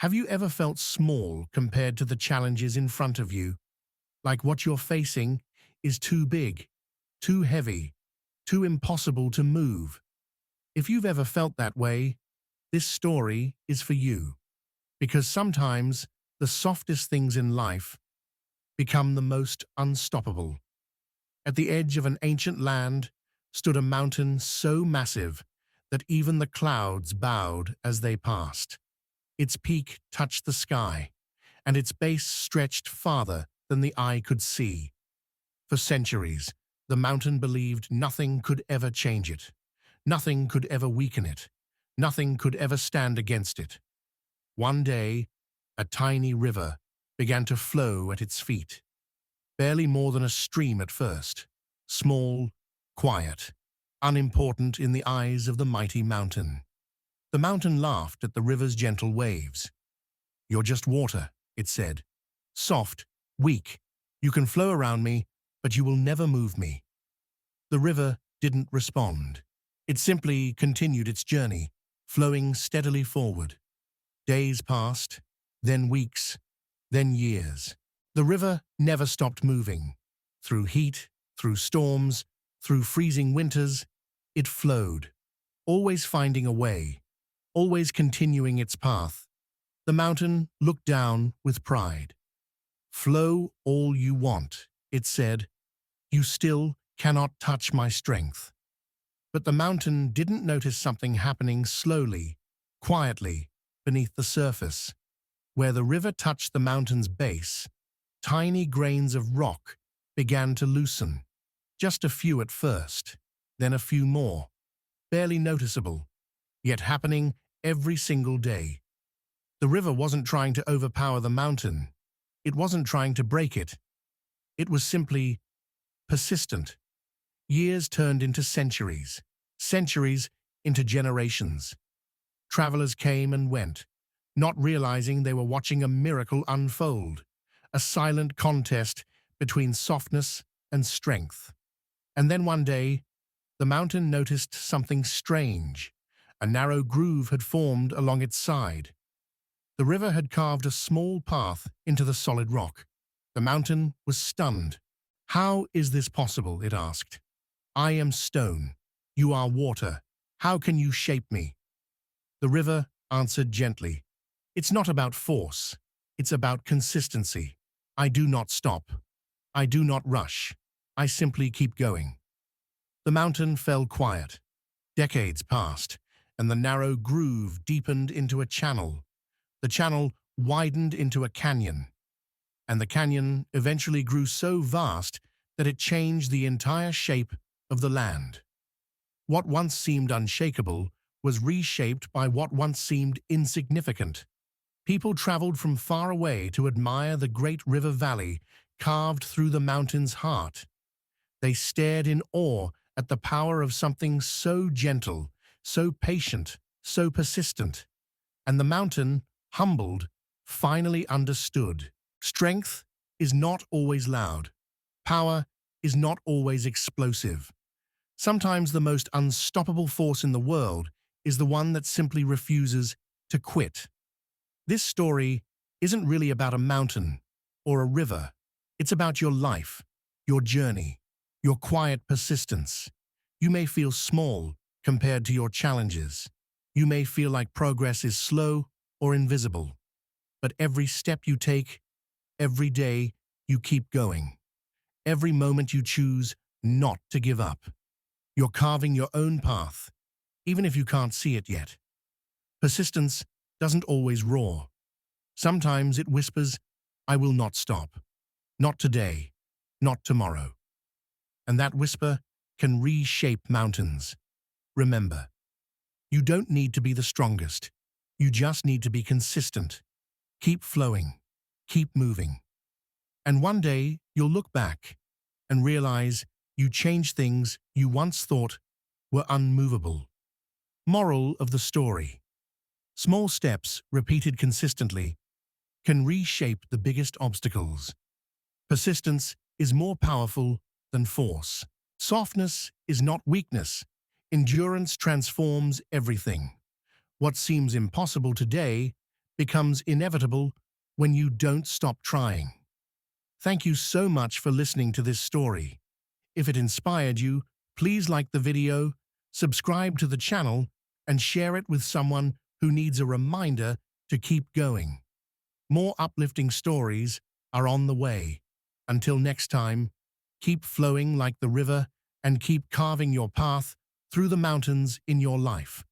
Have you ever felt small compared to the challenges in front of you? Like what you're facing is too big, too heavy, too impossible to move? If you've ever felt that way, this story is for you. Because sometimes the softest things in life become the most unstoppable. At the edge of an ancient land stood a mountain so massive that even the clouds bowed as they passed. Its peak touched the sky, and its base stretched farther than the eye could see. For centuries, the mountain believed nothing could ever change it. Nothing could ever weaken it. Nothing could ever stand against it. One day, a tiny river began to flow at its feet. Barely more than a stream at first. Small, quiet, unimportant in the eyes of the mighty mountain. The mountain laughed at the river's gentle waves. "You're just water," it said. "Soft, weak. You can flow around me, but you will never move me." The river didn't respond. It simply continued its journey, flowing steadily forward. Days passed, then weeks, then years. The river never stopped moving. Through heat, through storms, through freezing winters, it flowed, always finding a way, always continuing its path. The mountain looked down with pride. "Flow all you want," it said. "You still cannot touch my strength." But the mountain didn't notice something happening slowly, quietly, beneath the surface. Where the river touched the mountain's base, tiny grains of rock began to loosen. Just a few at first, then a few more. Barely noticeable, yet happening every single day. The river wasn't trying to overpower the mountain. It wasn't trying to break it. It was simply persistent. Years turned into centuries, centuries into generations. Travelers came and went, not realizing they were watching a miracle unfold, a silent contest between softness and strength. And then one day, the mountain noticed something strange. A narrow groove had formed along its side. The river had carved a small path into the solid rock. The mountain was stunned. "How is this possible?" it asked. "I am stone. You are water. How can you shape me?" The river answered gently. "It's not about force. It's about consistency. I do not stop. I do not rush. I simply keep going." The mountain fell quiet. Decades passed, and the narrow groove deepened into a channel. The channel widened into a canyon, and the canyon eventually grew so vast that it changed the entire shape of the land. What once seemed unshakable was reshaped by what once seemed insignificant. People traveled from far away to admire the great river valley carved through the mountain's heart. They stared in awe at the power of something so gentle, so patient, so persistent. And the mountain, humbled, finally understood. Strength is not always loud. Power is not always explosive. Sometimes the most unstoppable force in the world is the one that simply refuses to quit. This story isn't really about a mountain or a river. It's about your life, your journey, your quiet persistence. You may feel small compared to your challenges. You may feel like progress is slow or invisible. But every step you take, every day, you keep going. Every moment you choose not to give up. You're carving your own path, even if you can't see it yet. Persistence doesn't always roar. Sometimes it whispers, "I will not stop. Not today. Not tomorrow." And that whisper can reshape mountains. Remember, you don't need to be the strongest. You just need to be consistent. Keep flowing. Keep moving. And one day, you'll look back and realize you changed things you once thought were unmovable. Moral of the story: small steps, repeated consistently, can reshape the biggest obstacles. Persistence is more powerful than force. Softness is not weakness. Endurance transforms everything. What seems impossible today becomes inevitable when you don't stop trying. Thank you so much for listening to this story. If it inspired you, please like the video, subscribe to the channel, and share it with someone who needs a reminder to keep going. More uplifting stories are on the way. Until next time, keep flowing like the river and keep carving your path through the mountains in your life.